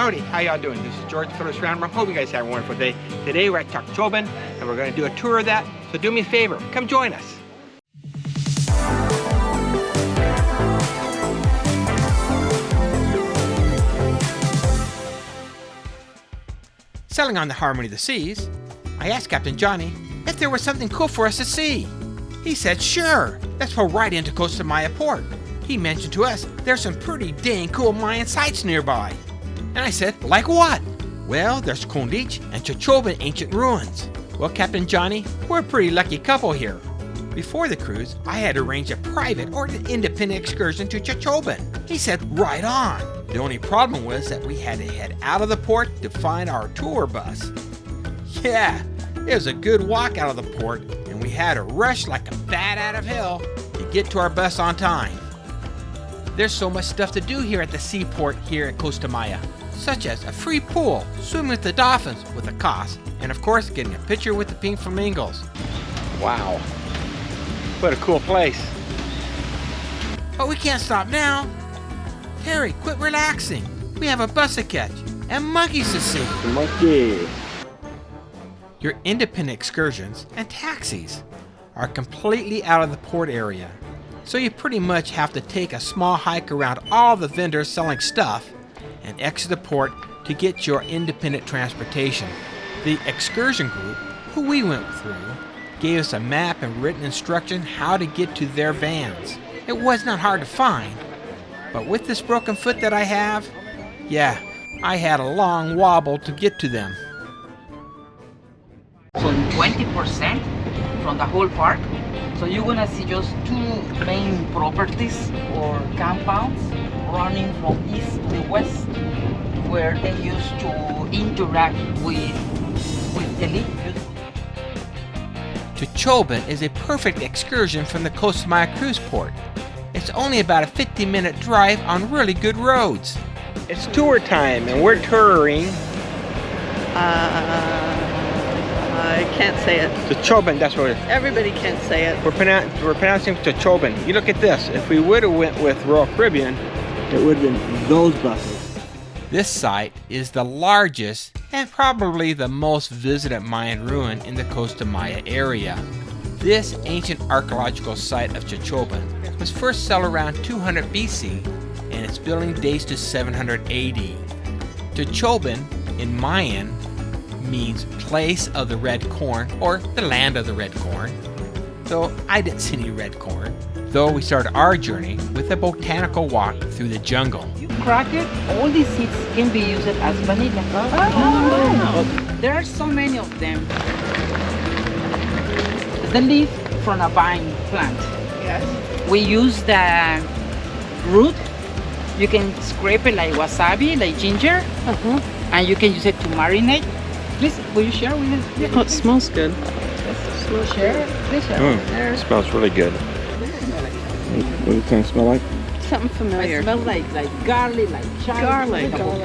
Howdy, how y'all doing? This is George Phillips Rammer. Hope you guys have a wonderful day. Today we're at Chacchoben and we're going to do a tour of that. So do me a favor, come join us. Sailing on the Harmony of the Seas, I asked Captain Johnny if there was something cool for us to see. He said, sure, let's pull right into Costa Maya Port. He mentioned to us there's some pretty dang cool Mayan sites nearby. And I said, like what? Well, there's Kondich and Chacchoben ancient ruins. Well, Captain Johnny, we're a pretty lucky couple here. Before the cruise, I had arranged a private or an independent excursion to Chacchoben. He said, right on. The only problem was that we had to head out of the port to find our tour bus. Yeah, it was a good walk out of the port, and we had to rush like a bat out of hell to get to our bus on time. There's so much stuff to do here at the seaport here at Costa Maya, such as a free pool, swimming with the dolphins with a cost, and of course getting a picture with the pink flamingos. Wow, what a cool place. But we can't stop now. Terry, quit relaxing. We have a bus to catch and monkeys to see. Monkey. Your independent excursions and taxis are completely out of the port area. So you pretty much have to take a small hike around all the vendors selling stuff and exit the port to get your independent transportation. The excursion group, who we went through, gave us a map and written instruction how to get to their vans. It was not hard to find, but with this broken foot that I have, yeah, I had a long wobble to get to them. So 20% from the whole park. So you're gonna see just two main properties or compounds running from east to west, where they used to interact with the leaf. Chacchoben is a perfect excursion from the Costa Maya cruise port. It's only about a 15-minute drive on really good roads. It's tour time and we're touring. I can't say it. Chacchoben, that's what it is. Everybody can't say it. We're pronouncing Chacchoben. You look at this. If we would have went with Royal Caribbean, It would have been those buses. this site is the largest and probably the most visited Mayan ruin in the Costa Maya area. This ancient archaeological site of Chacchoben was first settled around 200 BC and its building dates to 700 AD. Chacchoben in Mayan means place of the red corn or the land of the red corn. So I didn't see any red corn, though we started our journey with a botanical walk through the jungle. You crack it, all these seeds can be used as vanilla. Oh. There are so many of them. It's the leaf from a vine plant. Yes. We use the root. You can scrape it like wasabi, like ginger, and you can use it to marinate. Please, will you share with us? Oh, it smells good. We'll share. Please share. It smells really good. What does it kind of smell like? Something familiar. It smells like garlic, like chili. Garlic. Garlic?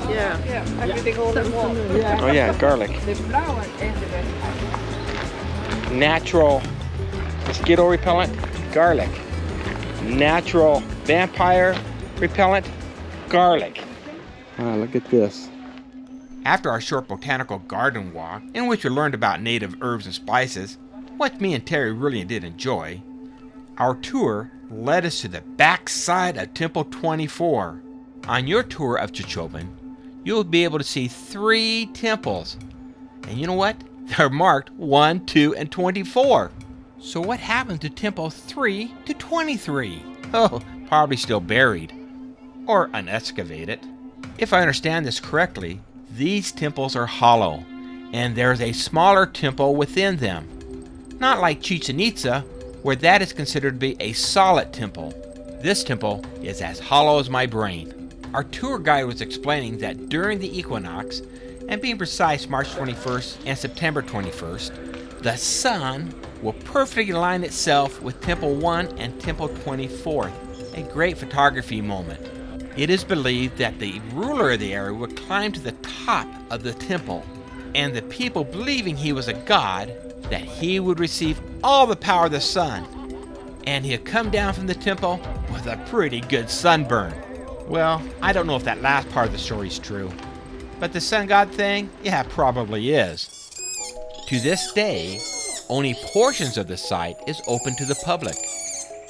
Yeah. Everything all Something familiar. Oh yeah, garlic. The flower is the best. Natural mosquito repellent, garlic. Natural vampire repellent, garlic. Ah, look at this. After our short botanical garden walk, in which we learned about native herbs and spices, what me and Terry really did enjoy, our tour led us to the backside of Temple 24. On your tour of Chacchoben, you'll be able to see 3 temples. And you know what? They're marked 1, 2, and 24. So what happened to Temple 3 to 23? Oh, probably still buried. Or unexcavated. If I understand this correctly, these temples are hollow, and there's a smaller temple within them. Not like Chichen Itza, where that is considered to be a solid temple. This temple is as hollow as my brain. Our tour guide was explaining that during the equinox, and being precise March 21st and September 21st, the sun will perfectly align itself with Temple 1 and Temple 24, a great photography moment. It is believed that the ruler of the area would climb to the top of the temple, and the people believing he was a god, that he would receive all the power of the sun, and he'd come down from the temple with a pretty good sunburn. Well, I don't know if that last part of the story is true, but the sun god thing, yeah, probably is. To this day, only portions of the site is open to the public.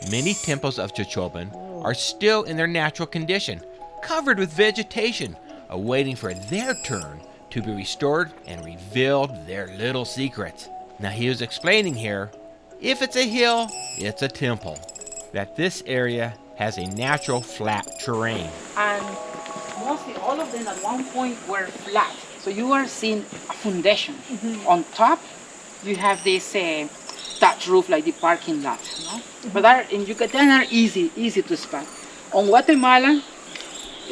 Many temples of Chacchoben are still in their natural condition, covered with vegetation, awaiting for their turn to be restored and revealed their little secrets. Now he was explaining here, if it's a hill, it's a temple. That this area has a natural flat terrain. And mostly all of them at one point were flat. So you are seeing a foundation. On top, you have this thatch roof like the parking lot. No? But in Yucatan are easy to spot. On Guatemala,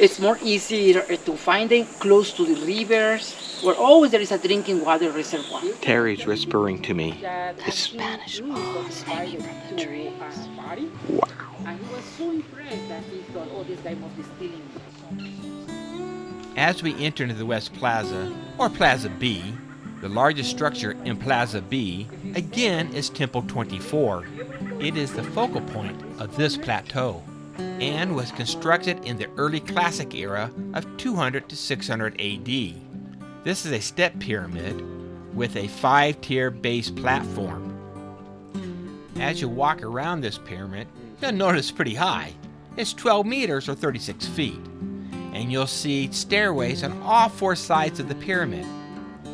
it's more easier to find them close to the rivers, where always there is a drinking water reservoir. Terry's whispering to me. The Spanish moss hanging from the trees. Wow. And he was so impressed that he thought, oh, this guy must be stealing. As we enter into the West Plaza, or Plaza B, the largest structure in Plaza B, again is Temple 24. It is the focal point of this plateau and was constructed in the early Classic era of 200 to 600 AD. This is a step pyramid with a 5-tier base platform. As you walk around this pyramid, you'll notice it's pretty high. It's 12 meters or 36 feet. And you'll see stairways on all 4 sides of the pyramid.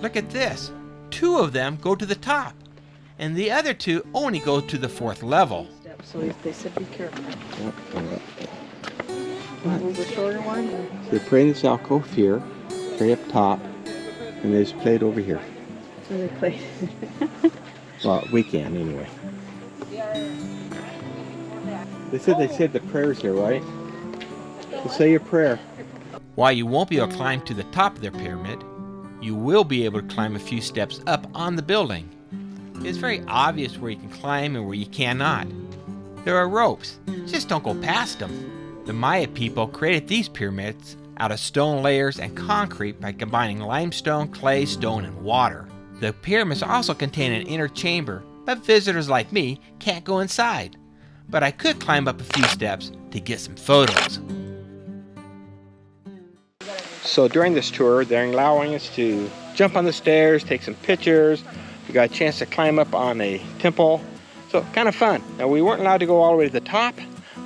Look at this. 2 of them go to the top, and the other 2 only go to the 4th level. So they said be careful. What was the shorter one? So they pray in this alcove here, pray up top, and they just play it over here. So they played. Well, weekend anyway. They said the prayers here, right? So say your prayer. While you won't be able to climb to the top of their pyramid, you will be able to climb a few steps up on the building. It's very obvious where you can climb and where you cannot. There are ropes, just don't go past them. The Maya people created these pyramids out of stone layers and concrete by combining limestone, clay, stone, and water. The pyramids also contain an inner chamber, but visitors like me can't go inside. But I could climb up a few steps to get some photos. So during this tour, they're allowing us to jump on the stairs, take some pictures. We got a chance to climb up on a temple. So kind of fun. Now we weren't allowed to go all the way to the top,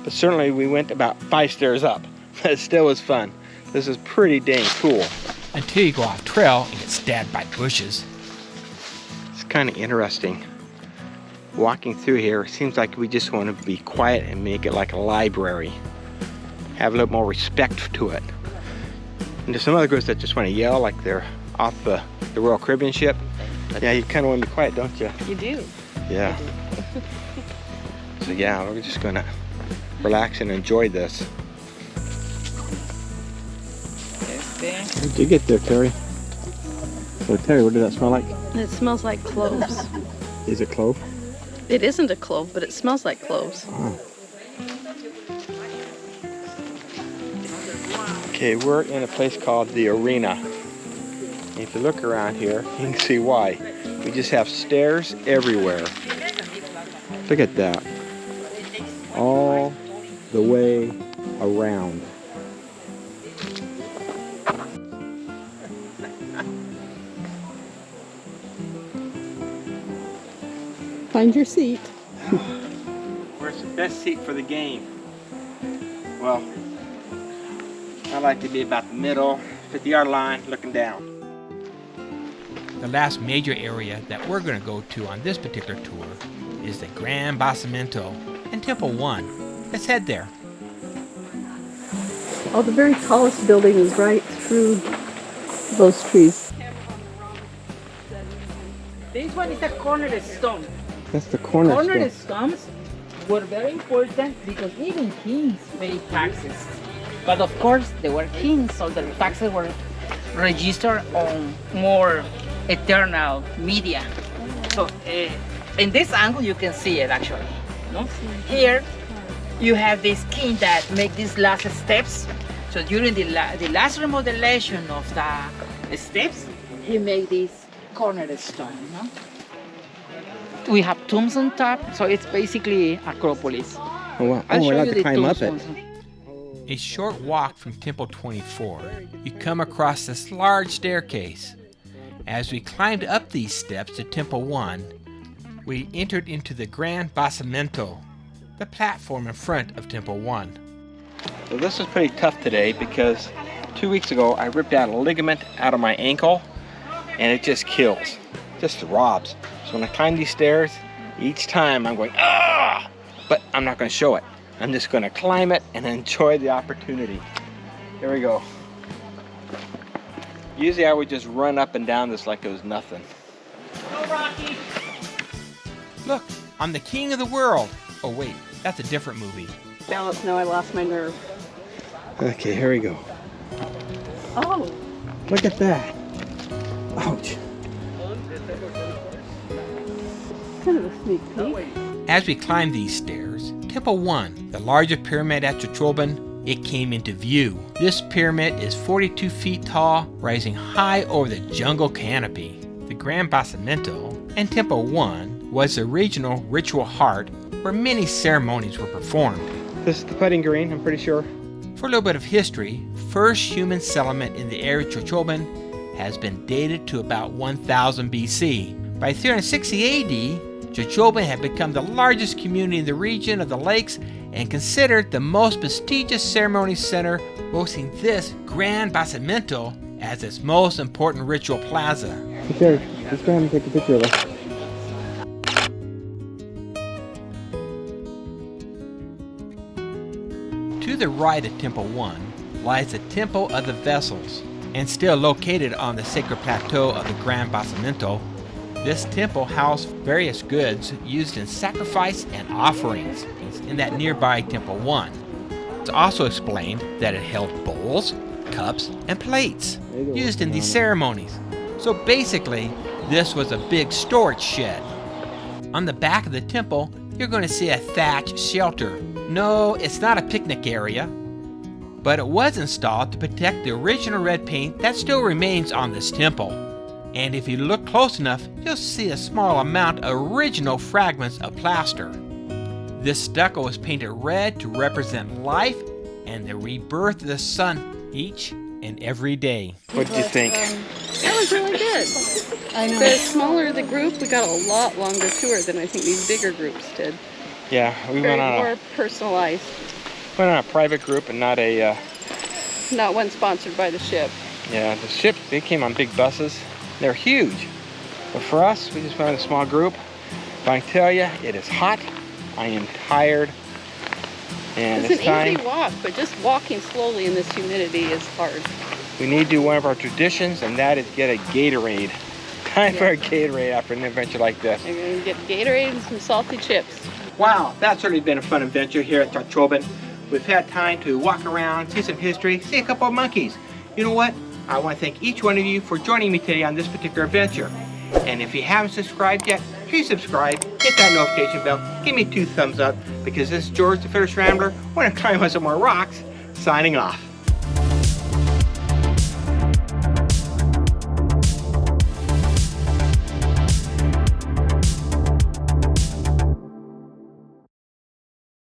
but certainly we went about 5 stairs up. It still was fun. This is pretty dang cool. Until you go off trail and get stabbed by bushes. It's kind of interesting. Walking through here, it seems like we just want to be quiet and make it like a library. Have a little more respect to it. And there's some other groups that just want to yell like they're off the Royal Caribbean ship. Yeah, you kind of want to be quiet, don't you? You do. Yeah. So yeah, we're just going to relax and enjoy this. How did you get there, Terry? So Terry, what did that smell like? It smells like cloves. Is it clove? It isn't a clove, but it smells like cloves. Oh. Okay, we're in a place called the Arena. And if you look around here, you can see why. We just have stairs everywhere. Look at that. All the way around. Find your seat. Where's the best seat for the game? Well, I like to be about the middle, 50-yard line, looking down. The last major area that we're going to go to on this particular tour is the Gran Basamento and Temple 1. Let's head there. Oh, the very tallest building is right through those trees. This one is a cornerstone. That's the cornerstone. Cornerstones were very important because even kings paid taxes. But of course, they were kings, so the taxes were registered on more eternal media. So in this angle, you can see it actually. No? Here, you have this king that make these last steps. So during the last remodelation of the steps, he made this cornerstone. No? We have tombs on top, so it's basically Acropolis. Oh, wow. I'll Oh, we're show allowed you to the climb up tombs it. also. A short walk from Temple 24, you come across this large staircase. As we climbed up these steps to Temple 1, we entered into the Gran Basamento, the platform in front of Temple 1. So this was pretty tough today because 2 weeks ago I ripped out a ligament out of my ankle and it just kills, just robs. So when I climb these stairs, each time I'm going, ah! But I'm not going to show it. I'm just going to climb it and enjoy the opportunity. Here we go. Usually I would just run up and down this like it was nothing. Go, Rocky! Look, I'm the king of the world. Oh wait, that's a different movie. Balance, no, I lost my nerve. Okay, here we go. Oh, Look at that. Ouch. kind of a sneak peek. As we climbed these stairs, Temple 1, the largest pyramid at Chacchoben, it came into view. This pyramid is 42 feet tall, rising high over the jungle canopy. The Gran Basamento and Temple 1 was the regional ritual heart where many ceremonies were performed. This is the putting green, I'm pretty sure. For a little bit of history, first human settlement in the area of Chacchoben has been dated to about 1000 BC. By 360 AD, Chacchoben had become the largest community in the region of the lakes and considered the most prestigious ceremony center, boasting this Gran Basamento as its most important ritual plaza. Okay, let's go ahead and take a picture of it. To the right of Temple 1 lies the Temple of the Vessels, and still located on the sacred plateau of the Gran Basamento. This temple housed various goods used in sacrifice and offerings in that nearby Temple 1. It's also explained that it held bowls, cups, and plates used in these ceremonies. So basically, this was a big storage shed. On the back of the temple, you're going to see a thatched shelter. No, it's not a picnic area, but it was installed to protect the original red paint that still remains on this temple. And if you look close enough, you'll see a small amount of original fragments of plaster. This stucco was painted red to represent life and the rebirth of the sun each and every day. What did you think? That was really good. I know. The smaller the group, we got a lot longer tour than I think these bigger groups did. Yeah, we Very went on more personalized. a private group and not a, Not one sponsored by the ship. yeah, the ship, they came on big buses. They're huge. But for us, we just went in a small group. But I can tell you, it is hot. I am tired. And It's it's an time. easy walk, but just walking slowly in this humidity is hard. We need to do one of our traditions, and that is get a Gatorade. Time for a Gatorade after an adventure like this. I'm going to get Gatorade and some salty chips. Wow, that's certainly been a fun adventure here at Chacchoben. We've had time to walk around, see some history, see a couple of monkeys. You know what? I want to thank each one of you for joining me today on this particular adventure. And if you haven't subscribed yet, please subscribe, hit that notification bell, give me 2 thumbs up, because this is George the Fearless Rambler. I want to climb on some more rocks, signing off.